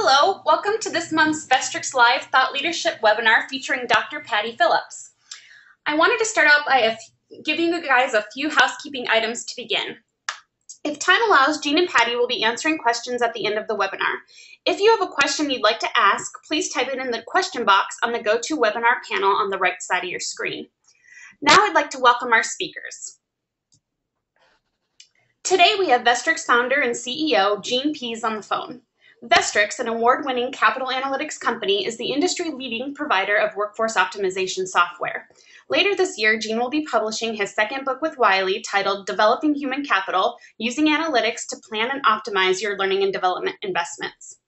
Hello, welcome to this month's Vestrics Live Thought Leadership webinar featuring Dr. Patti Phillips. I wanted to start out by giving you guys a few housekeeping items to begin. If time allows, Gene and Patti will be answering questions at the end of the webinar. If you have a question you'd like to ask, please type it in the question box on the GoToWebinar panel on the right side of your screen. Now I'd like to welcome our speakers. Today we have Vestrics founder and CEO Gene Pease on the phone. Vestrics, an award-winning capital analytics company, is the industry-leading provider of workforce optimization software. Later this year, Gene will be publishing his second book with Wiley titled Developing Human Capital, Using Analytics to Plan and Optimize Your Learning and Development Investments.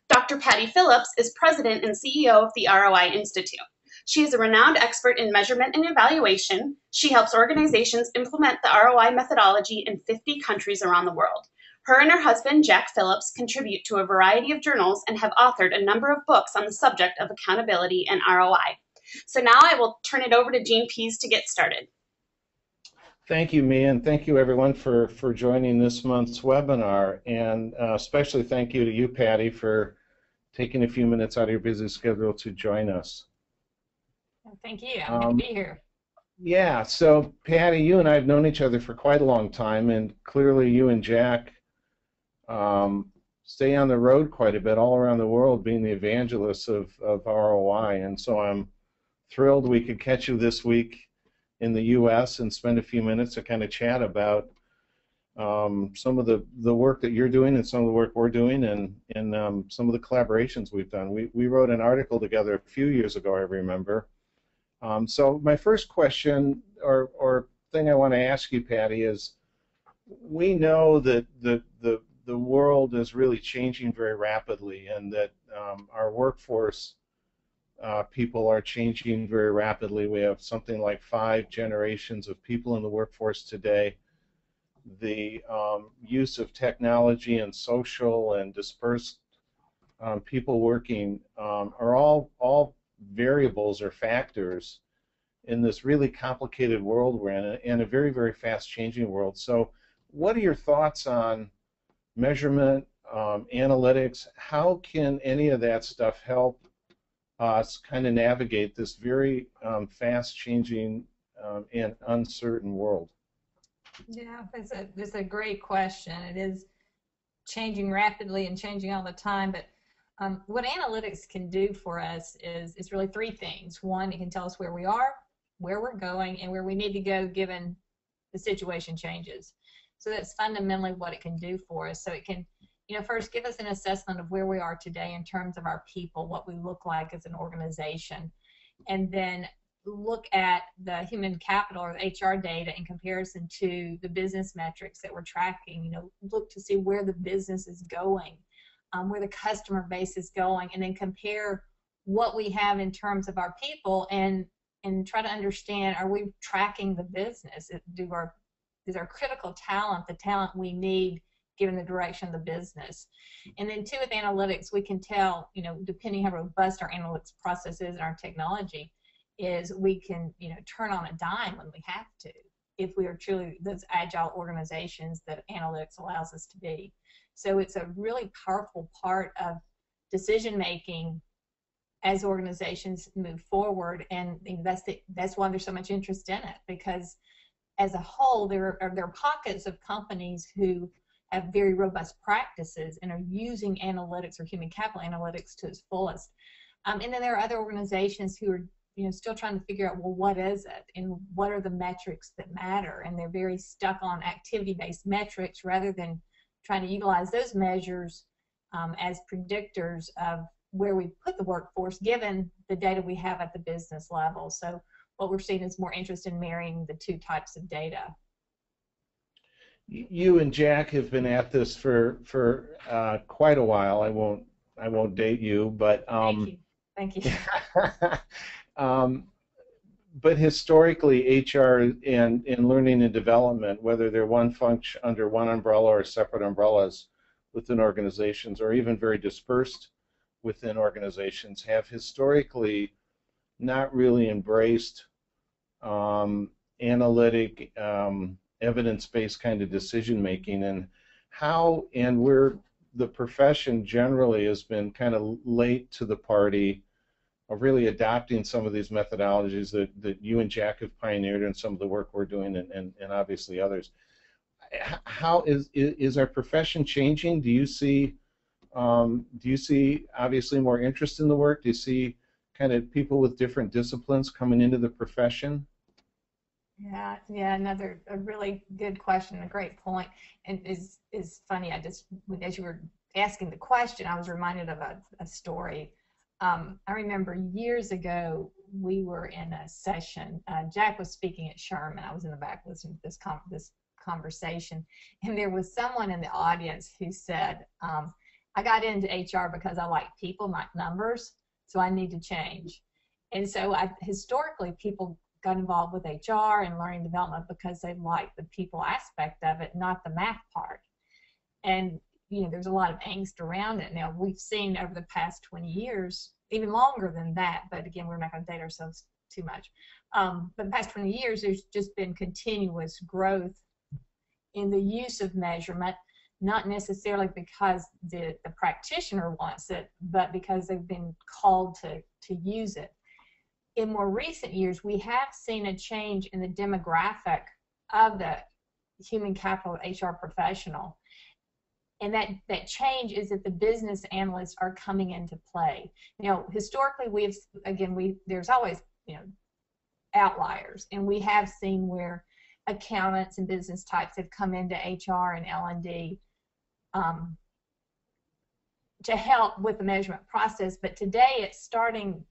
Dr. Patti Phillips is president and CEO of the ROI Institute. She is a renowned expert in measurement and evaluation. She helps organizations implement the ROI methodology in 50 countries around the world. Her and her husband, Jack Phillips, contribute to a variety of journals and have authored a number of books on the subject of accountability and ROI. So now I will turn it over to Gene Pease to get started. Thank you, Mia, and thank you everyone for joining this month's webinar. And especially thank you to you, Patti, for taking a few minutes out of your busy schedule to join us. Thank you. I'm happy to be here. Yeah, so Patti, you and I have known each other for quite a long time, and clearly you and Jack stay on the road quite a bit all around the world being the evangelists of ROI, and so I'm thrilled we could catch you this week in the U.S. and spend a few minutes to kind of chat about some of the work that you're doing and some of the work we're doing and some of the collaborations we've done. We wrote an article together a few years ago, I remember. So my first question or thing I want to ask you, Patti, is we know that the world is really changing very rapidly, and that our workforce people are changing very rapidly. We have something like 5 generations of people in the workforce today. The use of technology and social and dispersed people working are all variables or factors in this really complicated world we're in, and a very, very fast changing world. So what are your thoughts on measurement, analytics? How can any of that stuff help us kind of navigate this very fast changing and uncertain world? Yeah, it's a great question. It is changing rapidly and changing all the time, but what analytics can do for us is really 3 things. One, it can tell us where we are, where we're going, and where we need to go given the situation changes. So that's fundamentally what it can do for us. So it can, first give us an assessment of where we are today in terms of our people, what we look like as an organization, and then look at the human capital or the HR data in comparison to the business metrics that we're tracking. Look to see where the business is going, where the customer base is going, and then compare what we have in terms of our people and try to understand, are we tracking the business? Is our critical talent the talent we need given the direction of the business? And then 2, with analytics, we can tell, depending how robust our analytics process is and our technology is, we can, turn on a dime when we have to, if we are truly those agile organizations that analytics allows us to be. So it's a really powerful part of decision making as organizations move forward, and that's why there's so much interest in it, because as a whole there are pockets of companies who have very robust practices and are using analytics or human capital analytics to its fullest, and then there are other organizations who are still trying to figure out, well, what is it and what are the metrics that matter, and they're very stuck on activity-based metrics rather than trying to utilize those measures as predictors of where we put the workforce given the data we have at the business level. So what we're seeing is more interest in marrying the 2 types of data. You and Jack have been at this for quite a while. I won't date you, but thank you. But historically, HR and learning and development, whether they're under one umbrella or separate umbrellas within organizations, or even very dispersed within organizations, have historically not really embraced analytic, evidence-based kind of decision making, and we're the profession generally has been kind of late to the party of really adopting some of these methodologies that you and Jack have pioneered and some of the work we're doing, and obviously others. How is our profession changing? Do you see obviously more interest in the work? Do you see kind of people with different disciplines coming into the profession? Yeah, another a really good question, a great point, and is funny. As you were asking the question, I was reminded of a story. I remember years ago we were in a session. Jack was speaking at Sherman. I was in the back listening to this conversation, and there was someone in the audience who said, I got into HR because I like people, not numbers, so I need to change. And so historically, people got involved with HR and learning development because they liked the people aspect of it, not the math part. And there's a lot of angst around it. Now, we've seen over the past 20 years, even longer than that, but again, we're not going to date ourselves too much. But the past 20 years, there's just been continuous growth in the use of measurement, not necessarily because the practitioner wants it, but because they've been called to use it. In more recent years, we have seen a change in the demographic of the human capital HR professional. And that change is that the business analysts are coming into play. Historically, there's always, outliers. And we have seen where accountants and business types have come into HR and L&D to help with the measurement process. But today it's starting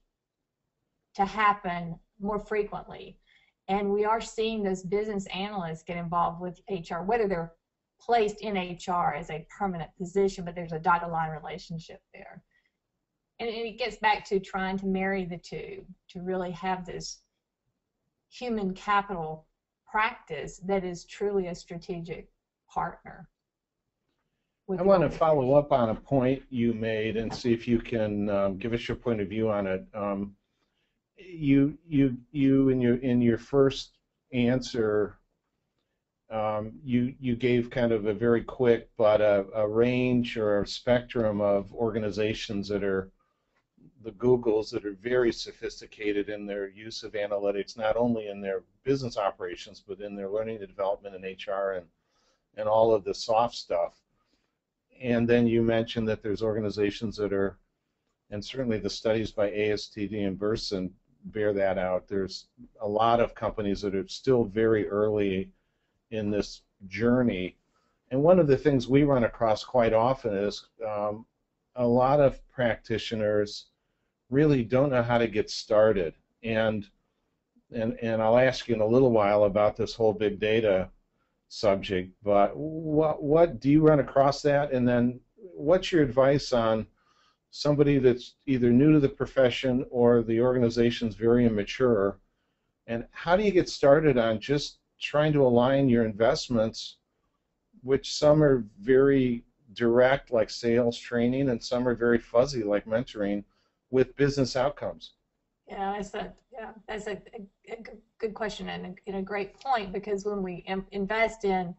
to happen more frequently. And we are seeing those business analysts get involved with HR, whether they're placed in HR as a permanent position, but there's a dotted line relationship there. And it gets back to trying to marry the two to really have this human capital practice that is truly a strategic partner. I want to follow up on a point you made and see if you can give us your point of view on it. You in your first answer, you gave kind of a very quick but a range or a spectrum of organizations that are the Googles that are very sophisticated in their use of analytics, not only in their business operations but in their learning and development and HR and all of the soft stuff. And then you mentioned that there's organizations that are, and certainly the studies by ASTD and Burson bear that out, there's a lot of companies that are still very early in this journey. And one of the things we run across quite often is a lot of practitioners really don't know how to get started. And I'll ask you in a little while about this whole big data subject, but what do you run across that? And then what's your advice on somebody that's either new to the profession or the organization's very immature, and how do you get started on just trying to align your investments, which some are very direct like sales training and some are very fuzzy like mentoring, with business outcomes? Yeah, that's a good question and a great point, because when we invest in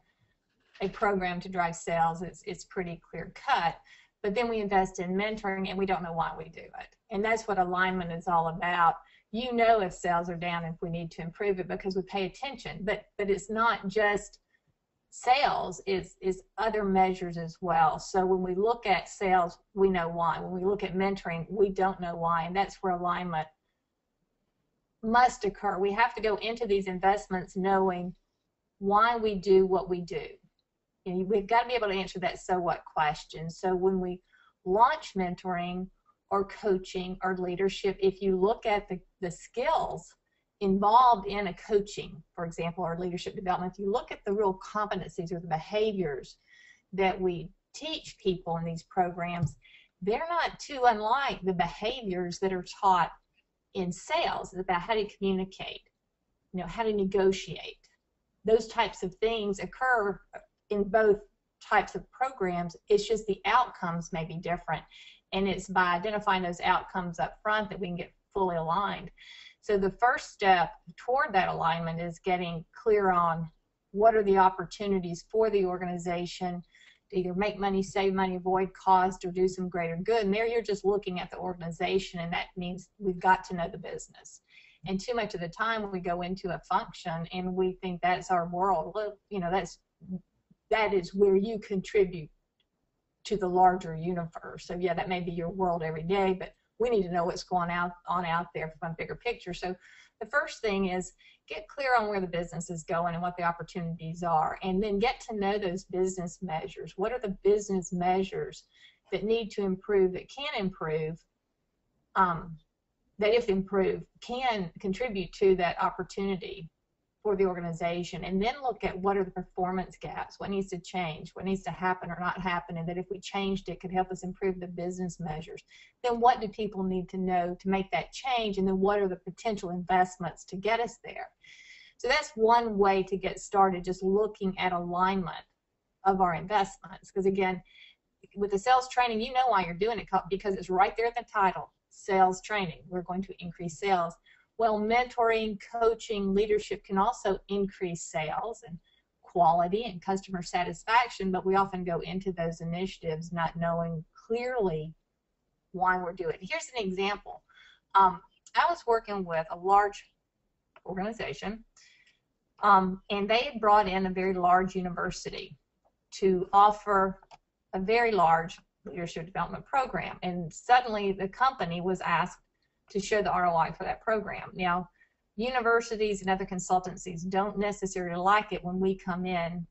a program to drive sales, it's pretty clear cut. But then we invest in mentoring and we don't know why we do it. And that's what alignment is all about. If sales are down, if we need to improve it, because we pay attention. But it's not just sales, it's other measures as well. So when we look at sales, we know why. When we look at mentoring, we don't know why. And that's where alignment must occur. We have to go into these investments knowing why we do what we do. And we've got to be able to answer that so what question. So when we launch mentoring or coaching or leadership, if you look at the skills involved in a coaching, for example, or leadership development, if you look at the real competencies or the behaviors that we teach people in these programs, they're not too unlike the behaviors that are taught in sales. It's about how to communicate, how to negotiate. Those types of things occur in both types of programs. It's just the outcomes may be different, and it's by identifying those outcomes up front that we can get fully aligned. So the first step toward that alignment is getting clear on what are the opportunities for the organization either make money, save money, avoid cost, or do some greater good. And there you're just looking at the organization, and that means we've got to know the business. And too much of the time we go into a function and we think that's our world. Well, you know, that is where you contribute to the larger universe. So yeah, that may be your world every day, but we need to know what's going on out there from a bigger picture. So the first thing is get clear on where the business is going and what the opportunities are, and then get to know those business measures. What are the business measures that need to improve, that can improve, that if improved can contribute to that opportunity for the organization, and then look at what are the performance gaps, what needs to change, what needs to happen or not happen, and that if we changed it could help us improve the business measures. Then what do people need to know to make that change, and then what are the potential investments to get us there? So that's one way to get started, just looking at alignment of our investments, because again, with the sales training, you know why you're doing it, because it's right there in the title, sales training. We're going to increase sales. Well, mentoring, coaching, leadership can also increase sales and quality and customer satisfaction, but we often go into those initiatives not knowing clearly why we're doing it. Here's an example. I was working with a large organization, and they had brought in a very large university to offer a very large leadership development program, and suddenly the company was asked to show the ROI for that program. Now, universities and other consultancies don't necessarily like it when we come in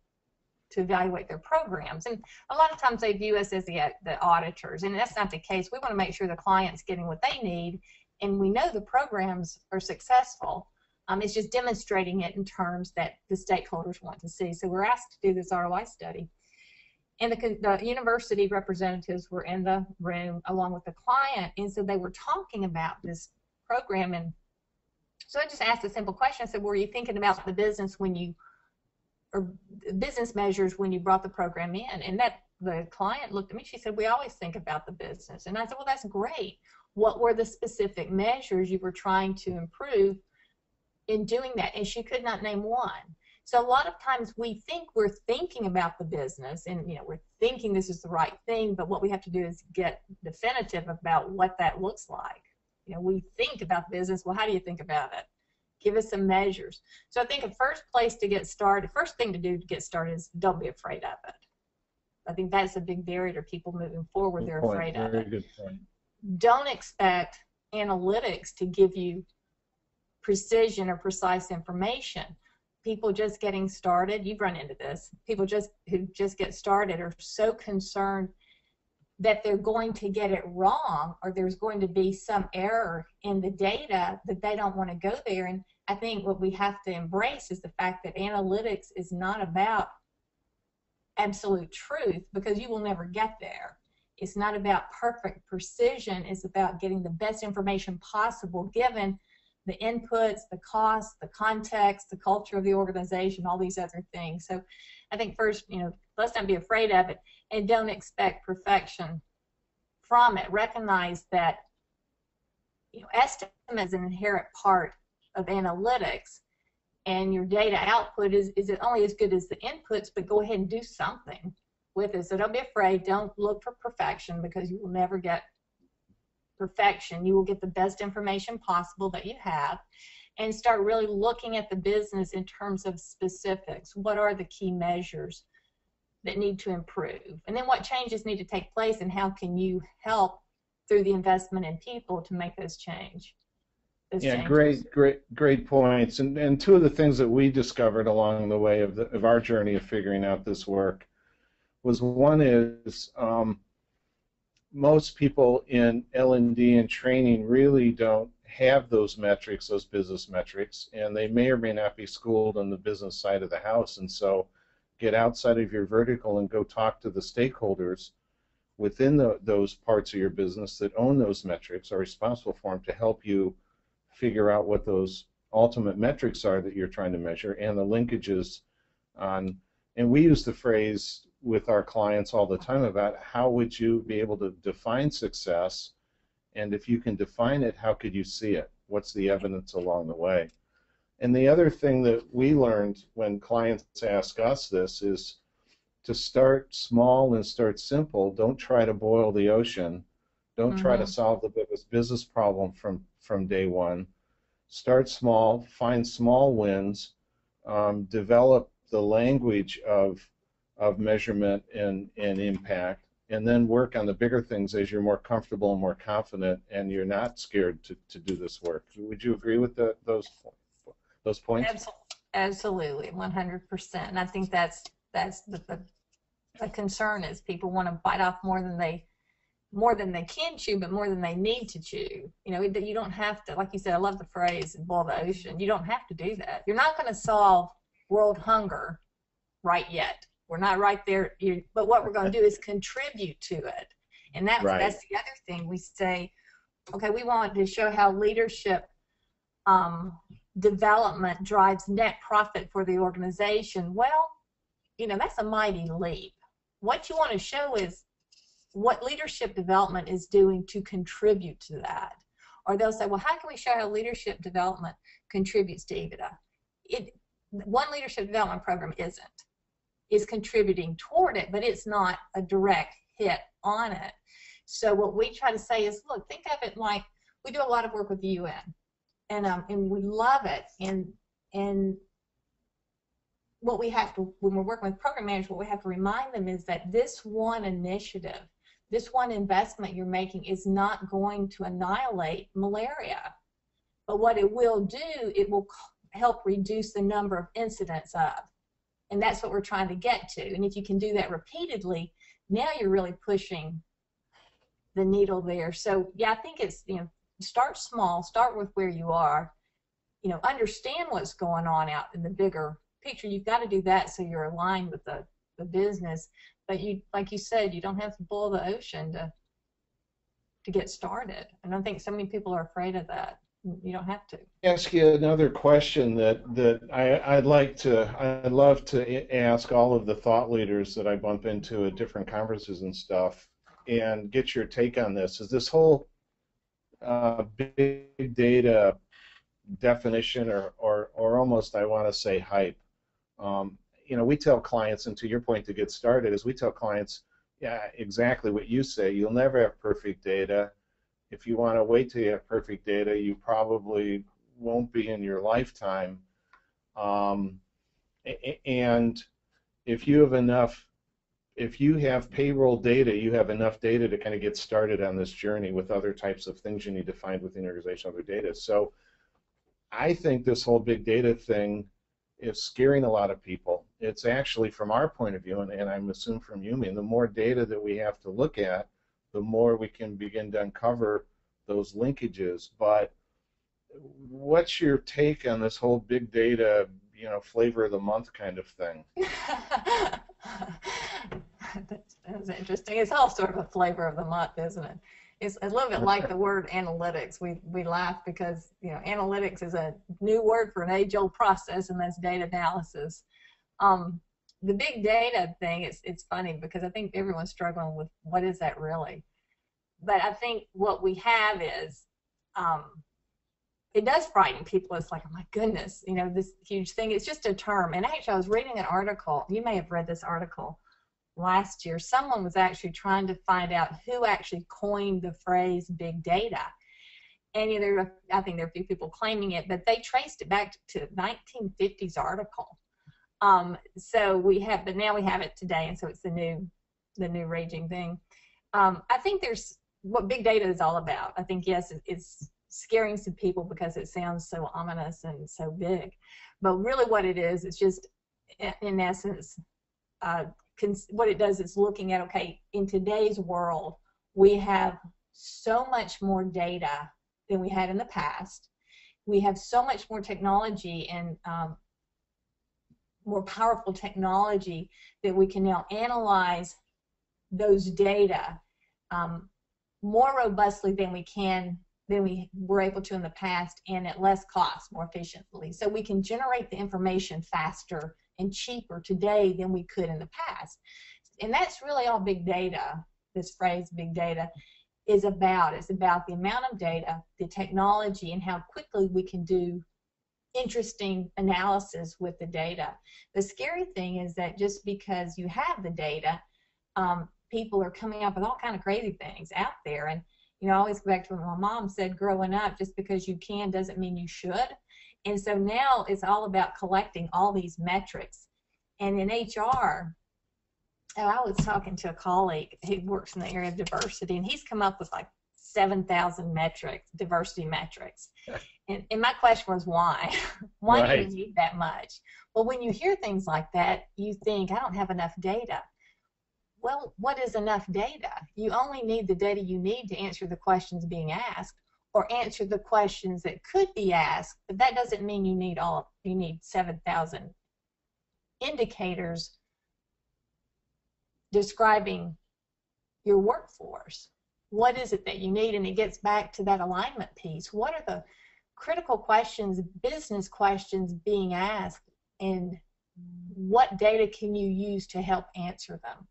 to evaluate their programs, and a lot of times they view us as the auditors, and that's not the case. We want to make sure the client's getting what they need, and we know the programs are successful. It's just demonstrating it in terms that the stakeholders want to see. So we're asked to do this ROI study. And the university representatives were in the room along with the client, and so they were talking about this program. And so I just asked a simple question. I said, were you thinking about the business or business measures when you brought the program in? And the client looked at me. She said, we always think about the business. And I said, well, that's great. What were the specific measures you were trying to improve in doing that? And she could not name one. So a lot of times we think we're thinking about the business, and we're thinking this is the right thing, but what we have to do is get definitive about what that looks like. We think about business. Well, how do you think about it? Give us some measures. So I think the first thing to do to get started is don't be afraid of it. I think that's a big barrier to people moving forward. They're afraid of it. Good point. Don't expect analytics to give you precision or precise information. People just getting started, you've run into this, people who just get started are so concerned that they're going to get it wrong, or there's going to be some error in the data, that they don't want to go there. And I think what we have to embrace is the fact that analytics is not about absolute truth, because you will never get there. It's not about perfect precision. It's about getting the best information possible given the inputs, the costs, the context, the culture of the organization, all these other things. So I think first, let's not be afraid of it, and don't expect perfection from it. Recognize that estimate is an inherent part of analytics, and your data output is only as good as the inputs, but go ahead and do something with it. So don't be afraid. Don't look for perfection, because you will never get perfection. You will get the best information possible that you have, and start really looking at the business in terms of specifics. What are the key measures that need to improve? And then what changes need to take place, and how can you help through the investment in people to make those changes? Great points. And two of the things that we discovered along the way of our journey of figuring out this work was, one is most people in L&D and training really don't have those metrics, those business metrics, and they may or may not be schooled on the business side of the house. And so get outside of your vertical and go talk to the stakeholders within those parts of your business that own those metrics, are responsible for them, to help you figure out what those ultimate metrics are that you're trying to measure, and the linkages on. And we use the phrase with our clients all the time about how would you be able to define success, and if you can define it, how could you see it? What's the evidence along the way? And the other thing that we learned when clients ask us this is, to start small and start simple. Don't try to boil the ocean. Don't try to solve the biggest business problem from day one. Start small, find small wins, develop the language of measurement and impact, and then work on the bigger things as you're more comfortable and more confident and you're not scared to do this work. Would you agree with those points? Absolutely, 100%. And I think that's the concern is people want to bite off more than they can chew, but more than they need to chew. You know, you don't have to, like you said, I love the phrase, boil the ocean. You don't have to do that. You're not going to solve world hunger right yet. We're not right there, but what we're going to do is contribute to it. And that's the other thing. We say, okay, we want to show how leadership development drives net profit for the organization. Well, you know, that's a mighty leap. What you want to show is what leadership development is doing to contribute to that. Or they'll say, well, how can we show how leadership development contributes to EBITDA? One leadership development program is contributing toward it, but it's not a direct hit on it. So what we try to say is, look, think of it like we do a lot of work with the UN, and we love it. And what we have to, when we're working with program managers, what we have to remind them is that this one initiative, this one investment you're making is not going to annihilate malaria. But what it will do, it will help reduce the number of incidents of. And that's what we're trying to get to. And if you can do that repeatedly, now you're really pushing the needle there. So yeah, I think it's, you know, start small, start with where you are, you know, understand what's going on out in the bigger picture. You've got to do that so you're aligned with the business. But you, like you said, you don't have to boil the ocean to get started. And I think so many people are afraid of that. You don't have to. Ask you another question that I'd love to ask all of the thought leaders that I bump into at different conferences and stuff, and get your take on this. Is this whole big data definition, or almost, I want to say, hype? You know, we tell clients, and to your point to get started, is we tell clients, yeah, exactly what you say. You'll never have perfect data. If you want to wait till you have perfect data, you probably won't be in your lifetime. And if you have payroll data, you have enough data to kind of get started on this journey with other types of things you need to find within your organization, other data. So I think this whole big data thing is scaring a lot of people. It's actually, from our point of view, and I'm assuming from you, the more data that we have to look at, the more we can begin to uncover those linkages. But what's your take on this whole big data, you know, flavor of the month kind of thing? That's interesting. It's all sort of a flavor of the month, isn't it? It's a little bit like the word analytics. We laugh because, you know, analytics is a new word for an age-old process, and that's data analysis. The big data thing, it's funny because I think everyone's struggling with what is that really. But I think what we have is, it does frighten people. It's like, oh my goodness, you know, this huge thing. It's just a term. And actually, I was reading an article. You may have read this article last year. Someone was actually trying to find out who actually coined the phrase big data. And you know, I think there are a few people claiming it, but they traced it back to 1950s article. So we have, but now we have it today, and so it's the new raging thing. I think there's what big data is all about. I think, yes, it's scaring some people because it sounds so ominous and so big, but really what it is, it's just, in essence, what it does is looking at, okay, in today's world, we have so much more data than we had in the past. We have so much more technology and more powerful technology that we can now analyze those data more robustly than we were able to in the past, and at less cost, more efficiently. So we can generate the information faster and cheaper today than we could in the past. And that's really all big data, this phrase big data, is about. It's about the amount of data, the technology, and how quickly we can do interesting analysis with the data. The scary thing is that just because you have the data, people are coming up with all kind of crazy things out there. And I always go back to what my mom said growing up: just because you can doesn't mean you should. And so now it's all about collecting all these metrics. And in HR, I was talking to a colleague who works in the area of diversity, and he's come up with like 7,000 metrics, diversity metrics. And my question was, why? Why do you need that much? Well, when you hear things like that, you think, I don't have enough data. Well, what is enough data? You only need the data you need to answer the questions being asked, or answer the questions that could be asked, but that doesn't mean you need 7,000 indicators describing your workforce. What is it that you need? And it gets back to that alignment piece. What are the critical questions, business questions being asked, and what data can you use to help answer them?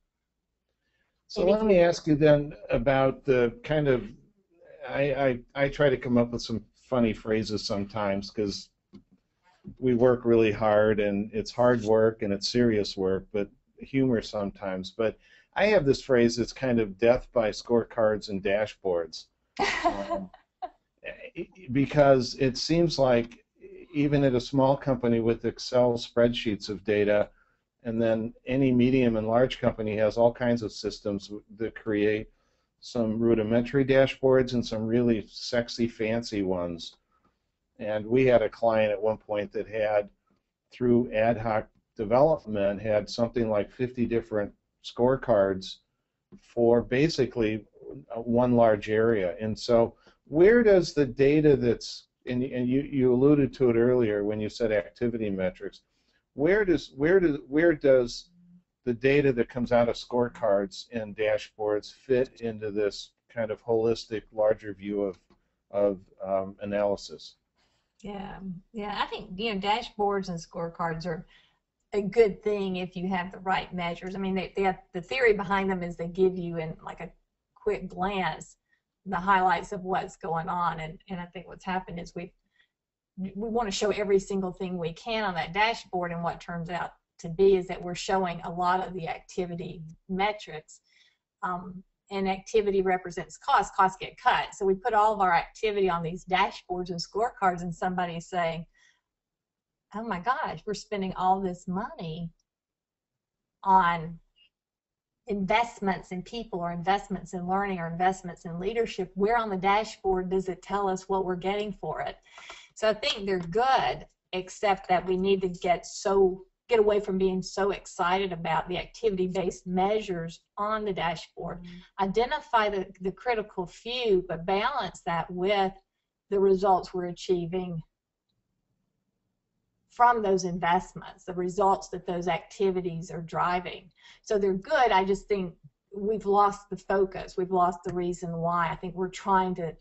So let me ask you then about the kind of, I try to come up with some funny phrases sometimes, because we work really hard, and it's hard work and it's serious work, but humor sometimes. But I have this phrase that's kind of death by scorecards and dashboards. Because it seems like even at a small company with Excel spreadsheets of data, and then any medium and large company has all kinds of systems that create some rudimentary dashboards and some really sexy, fancy ones. And we had a client at one point that had, through ad hoc development, had something like 50 different scorecards for basically one large area. And so where does the data that's, and you alluded to it earlier when you said activity metrics, where does the data that comes out of scorecards and dashboards fit into this kind of holistic, larger view of analysis? Yeah, I think dashboards and scorecards are a good thing if you have the right measures. I mean, they have, the theory behind them is they give you in like a quick glance the highlights of what's going on, and I think what's happened is we want to show every single thing we can on that dashboard, and what turns out to be is that we're showing a lot of the activity metrics, and activity represents cost. Costs get cut, so we put all of our activity on these dashboards and scorecards, and somebody's saying, oh my gosh, we're spending all this money on investments in people, or investments in learning, or investments in leadership. Where on the dashboard does it tell us what we're getting for it? So I think they're good, except that we need to get away from being so excited about the activity-based measures on the dashboard. Identify the critical few, but balance that with the results we're achieving from those investments, the results that those activities are driving. So they're good. I just think we've lost the focus. We've lost the reason why. I think we're trying to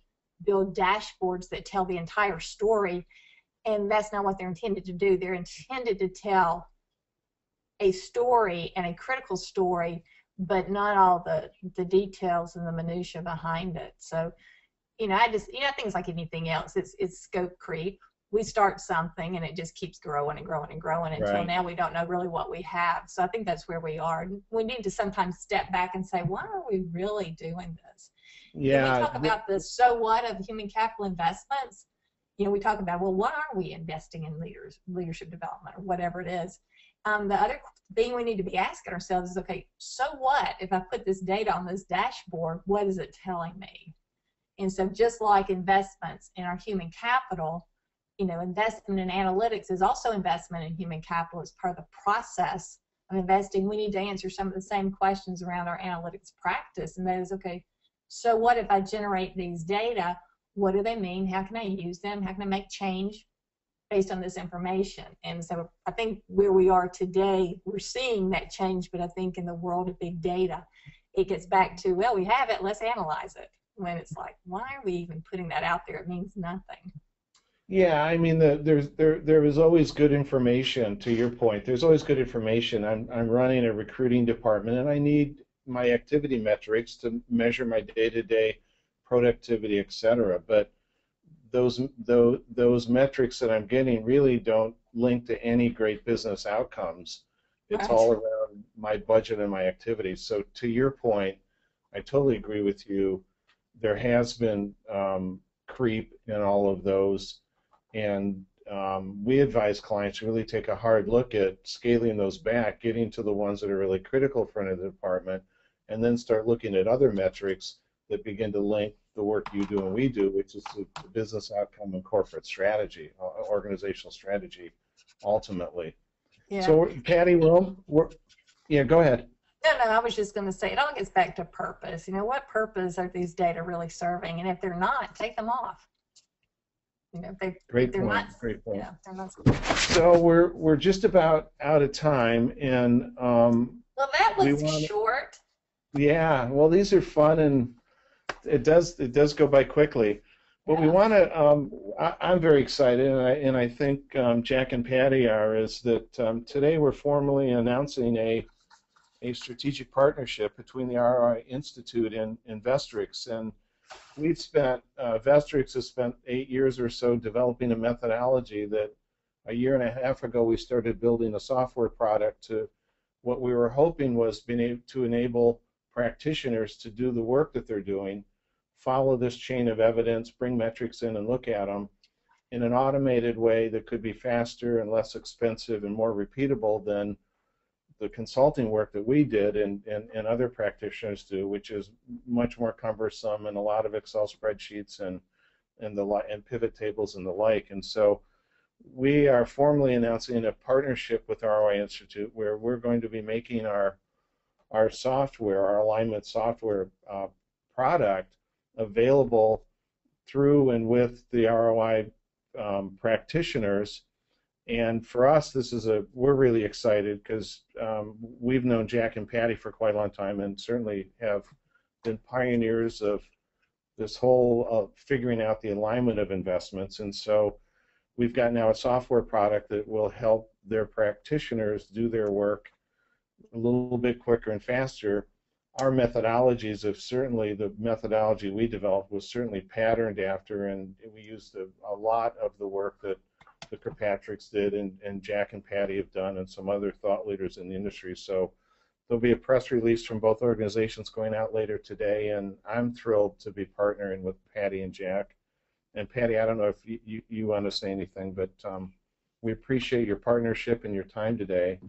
build dashboards that tell the entire story, and that's not what they're intended to do. They're intended to tell a story, and a critical story, but not all the details and the minutia behind it. So, I think it's like anything else. It's scope creep. We start something and it just keeps growing and growing and growing until now we don't know really what we have. So I think that's where we are. We need to sometimes step back and say, why are we really doing this? Yeah. When we talk about the so what of human capital investments, we talk about, well, what are we investing in leadership development, or whatever it is. The other thing we need to be asking ourselves is, okay, so what if I put this data on this dashboard? What is it telling me? And so just like investments in our human capital, investment in analytics is also investment in human capital as part of the process of investing. We need to answer some of the same questions around our analytics practice, and that is, okay, so what if I generate these data? What do they mean? How can I use them? How can I make change based on this information? And so I think where we are today, we're seeing that change, but I think in the world of big data, it gets back to, well, we have it, let's analyze it. When it's like, why are we even putting that out there? It means nothing. Yeah, I mean, there is always good information. To your point, there's always good information. I'm running a recruiting department, and I need my activity metrics to measure my day-to-day productivity, etc. But those metrics that I'm getting really don't link to any great business outcomes. It's Right. all around my budget and my activities. So to your point, I totally agree with you. There has been creep in all of those, and we advise clients to really take a hard look at scaling those back, getting to the ones that are really critical for the department, and then start looking at other metrics that begin to link the work you do and we do, which is the business outcome and corporate strategy, organizational strategy, ultimately. Yeah. So, Patti, yeah, go ahead. No, I was just going to say it all gets back to purpose. You know, what purpose are these data really serving? And if they're not, take them off. You know, Great they're point. not. Great point. Yeah, they're not. So we're just about out of time, and well, that was short. Yeah, well, these are fun, and it does go by quickly. But we want to. I'm very excited, and I think Jack and Patti are. Is that today we're formally announcing a strategic partnership between the ROI Institute and Vestrics, and we've spent Vestrics has spent 8 years or so developing a methodology that a year and a half ago we started building a software product to what we were hoping was being able to enable practitioners to do the work that they're doing, follow this chain of evidence, bring metrics in and look at them in an automated way that could be faster and less expensive and more repeatable than the consulting work that we did and other practitioners do, which is much more cumbersome and a lot of Excel spreadsheets and pivot tables and the like. And so we are formally announcing a partnership with ROI Institute where we're going to be making our software, our alignment software product available through and with the ROI practitioners. And for us, we're really excited because we've known Jack and Patti for quite a long time and certainly have been pioneers of this whole figuring out the alignment of investments. And so we've got now a software product that will help their practitioners do their work a little bit quicker and faster. Our methodologies the methodology we developed was certainly patterned after, and we used a lot of the work that the Kirkpatricks did and Jack and Patti have done and some other thought leaders in the industry. So there'll be a press release from both organizations going out later today, and I'm thrilled to be partnering with Patti and Jack. And Patti, I don't know if you want to say anything, but we appreciate your partnership and your time today.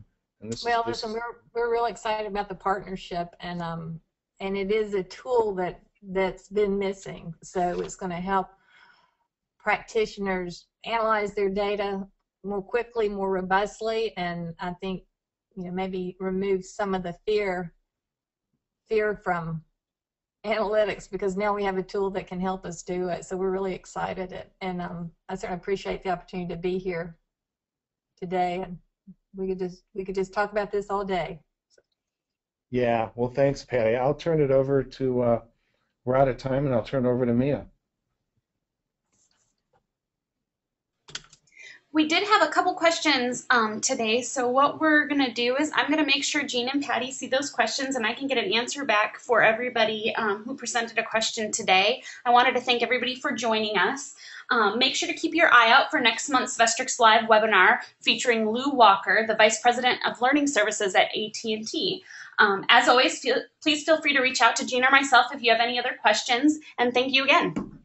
And listen, we're really excited about the partnership, and it is a tool that's been missing. So it's going to help practitioners analyze their data more quickly, more robustly, and I think maybe remove some of the fear from analytics, because now we have a tool that can help us do it. So we're really excited, and I certainly appreciate the opportunity to be here today, and we could just talk about this all day. Yeah, well, thanks, Patti. I'll turn it over to we're out of time, and I'll turn it over to Mia. We did have a couple questions today, so what we're going to do is I'm going to make sure Gene and Patti see those questions and I can get an answer back for everybody who presented a question today. I wanted to thank everybody for joining us. Make sure to keep your eye out for next month's Vestrics Live webinar featuring Lou Walker, the Vice President of Learning Services at AT&T. As always, please feel free to reach out to Gene or myself if you have any other questions, and thank you again.